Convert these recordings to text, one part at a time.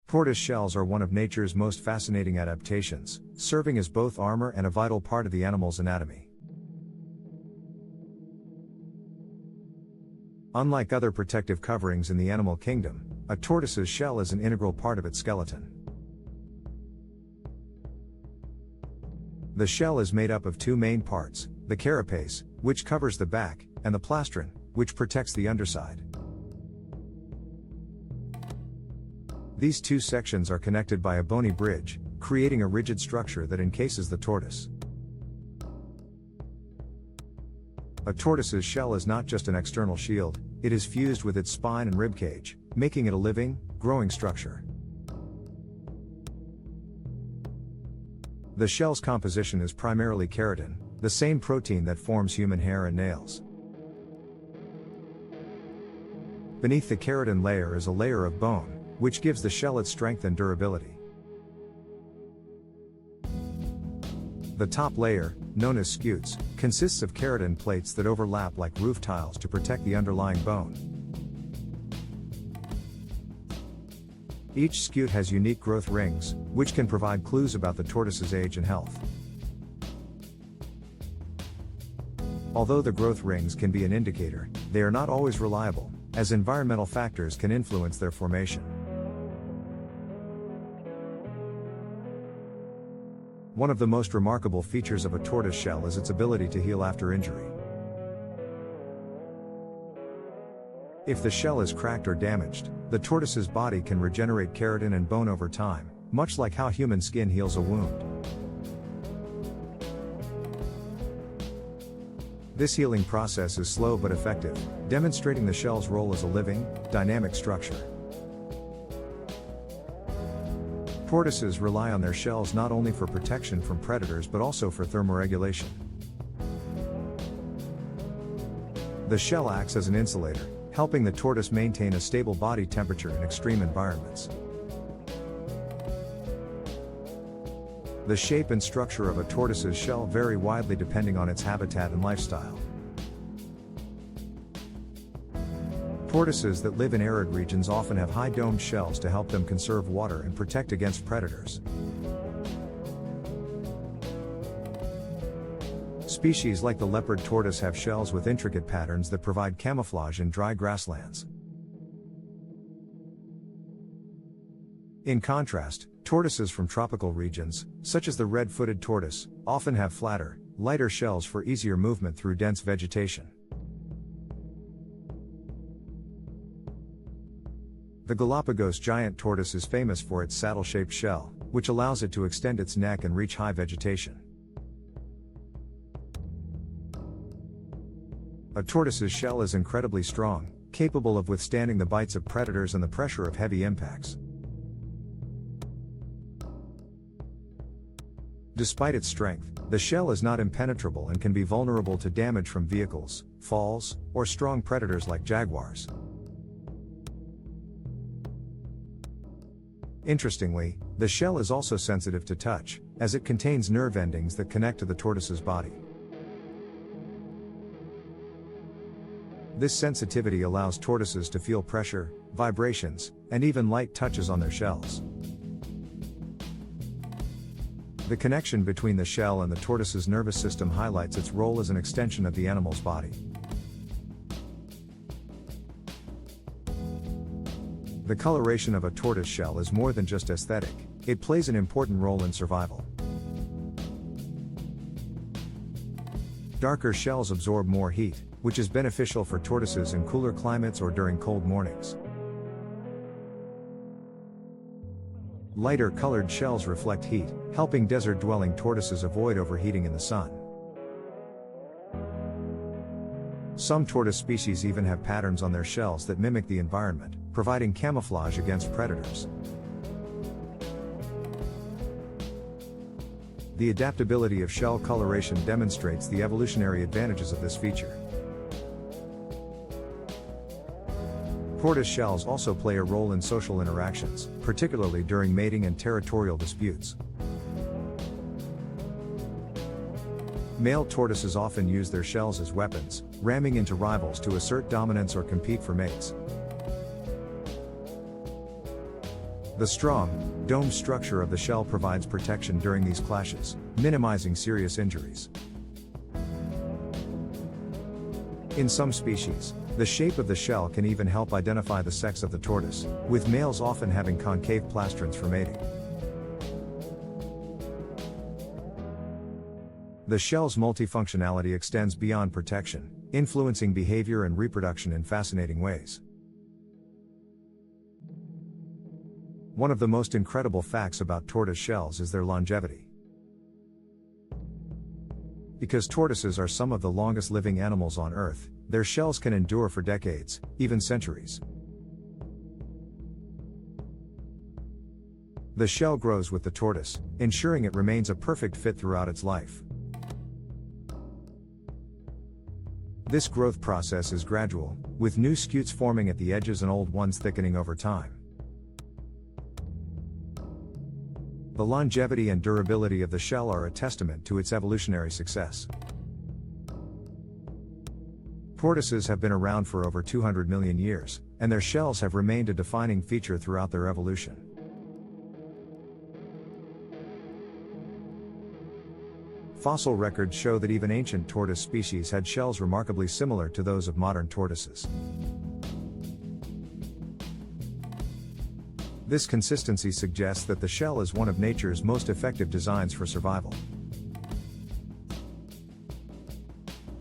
Tortoise shells are one of nature's most fascinating adaptations, serving as both armor and a vital part of the animal's anatomy. Unlike other protective coverings in the animal kingdom, a tortoise's shell is an integral part of its skeleton. The shell is made up of two main parts, the carapace, which covers the back, and the plastron, which protects the underside. These two sections are connected by a bony bridge, creating a rigid structure that encases the tortoise. A tortoise's shell is not just an external shield, it is fused with its spine and ribcage, making it a living, growing structure. The shell's composition is primarily keratin, the same protein that forms human hair and nails. Beneath the keratin layer is a layer of bone, which gives the shell its strength and durability. The top layer, known as scutes, consists of keratin plates that overlap like roof tiles to protect the underlying bone. Each scute has unique growth rings, which can provide clues about the tortoise's age and health. Although the growth rings can be an indicator, they are not always reliable, as environmental factors can influence their formation. One of the most remarkable features of a tortoise shell is its ability to heal after injury. If the shell is cracked or damaged, the tortoise's body can regenerate keratin and bone over time, much like how human skin heals a wound. This healing process is slow but effective, demonstrating the shell's role as a living, dynamic structure. Tortoises rely on their shells not only for protection from predators but also for thermoregulation. The shell acts as an insulator, helping the tortoise maintain a stable body temperature in extreme environments. The shape and structure of a tortoise's shell vary widely depending on its habitat and lifestyle. Tortoises that live in arid regions often have high domed shells to help them conserve water and protect against predators. Species like the leopard tortoise have shells with intricate patterns that provide camouflage in dry grasslands. In contrast, tortoises from tropical regions, such as the red-footed tortoise, often have flatter, lighter shells for easier movement through dense vegetation. The Galapagos giant tortoise is famous for its saddle-shaped shell, which allows it to extend its neck and reach high vegetation. A tortoise's shell is incredibly strong, capable of withstanding the bites of predators and the pressure of heavy impacts. Despite its strength, the shell is not impenetrable and can be vulnerable to damage from vehicles, falls, or strong predators like jaguars. Interestingly, the shell is also sensitive to touch, as it contains nerve endings that connect to the tortoise's body. This sensitivity allows tortoises to feel pressure, vibrations, and even light touches on their shells. The connection between the shell and the tortoise's nervous system highlights its role as an extension of the animal's body. The coloration of a tortoise shell is more than just aesthetic, it plays an important role in survival. Darker shells absorb more heat, which is beneficial for tortoises in cooler climates or during cold mornings. Lighter colored shells reflect heat, helping desert-dwelling tortoises avoid overheating in the sun. Some tortoise species even have patterns on their shells that mimic the environment, providing camouflage against predators. The adaptability of shell coloration demonstrates the evolutionary advantages of this feature. Tortoise shells also play a role in social interactions, particularly during mating and territorial disputes. Male tortoises often use their shells as weapons, ramming into rivals to assert dominance or compete for mates. The strong, domed structure of the shell provides protection during these clashes, minimizing serious injuries. In some species, the shape of the shell can even help identify the sex of the tortoise, with males often having concave plastrons for mating. The shell's multifunctionality extends beyond protection, influencing behavior and reproduction in fascinating ways. One of the most incredible facts about tortoise shells is their longevity. Because tortoises are some of the longest living animals on Earth, their shells can endure for decades, even centuries. The shell grows with the tortoise, ensuring it remains a perfect fit throughout its life. This growth process is gradual, with new scutes forming at the edges and old ones thickening over time. The longevity and durability of the shell are a testament to its evolutionary success. Tortoises have been around for over 200 million years, and their shells have remained a defining feature throughout their evolution. Fossil records show that even ancient tortoise species had shells remarkably similar to those of modern tortoises. This consistency suggests that the shell is one of nature's most effective designs for survival.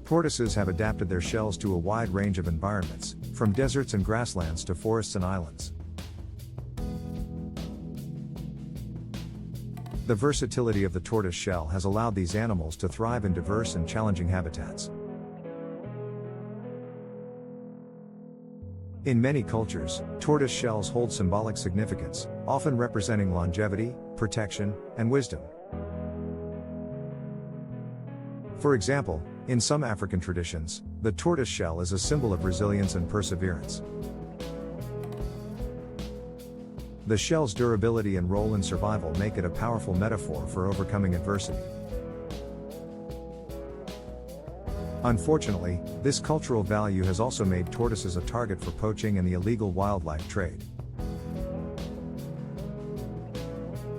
Tortoises have adapted their shells to a wide range of environments, from deserts and grasslands to forests and islands. The versatility of the tortoise shell has allowed these animals to thrive in diverse and challenging habitats. In many cultures, tortoise shells hold symbolic significance, often representing longevity, protection, and wisdom. For example, in some African traditions, the tortoise shell is a symbol of resilience and perseverance. The shell's durability and role in survival make it a powerful metaphor for overcoming adversity. Unfortunately, this cultural value has also made tortoises a target for poaching and the illegal wildlife trade.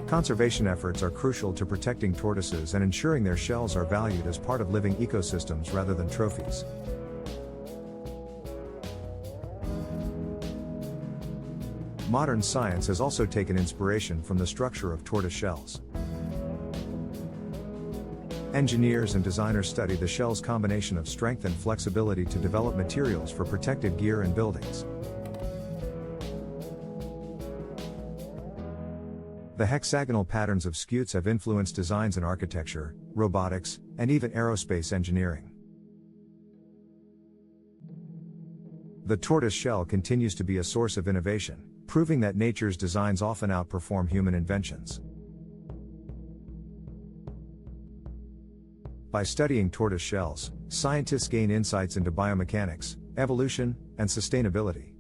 Conservation efforts are crucial to protecting tortoises and ensuring their shells are valued as part of living ecosystems rather than trophies. Modern science has also taken inspiration from the structure of tortoise shells. Engineers and designers study the shell's combination of strength and flexibility to develop materials for protective gear and buildings. The hexagonal patterns of scutes have influenced designs in architecture, robotics, and even aerospace engineering. The tortoise shell continues to be a source of innovation, proving that nature's designs often outperform human inventions. By studying tortoise shells, scientists gain insights into biomechanics, evolution, and sustainability.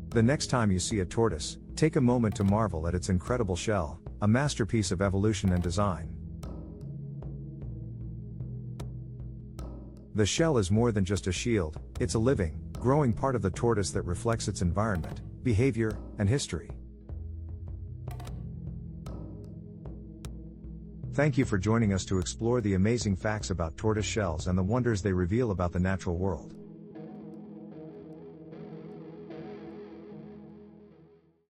The next time you see a tortoise, take a moment to marvel at its incredible shell, a masterpiece of evolution and design. The shell is more than just a shield, it's a living, growing part of the tortoise that reflects its environment, behavior, and history. Thank you for joining us to explore the amazing facts about tortoise shells and the wonders they reveal about the natural world.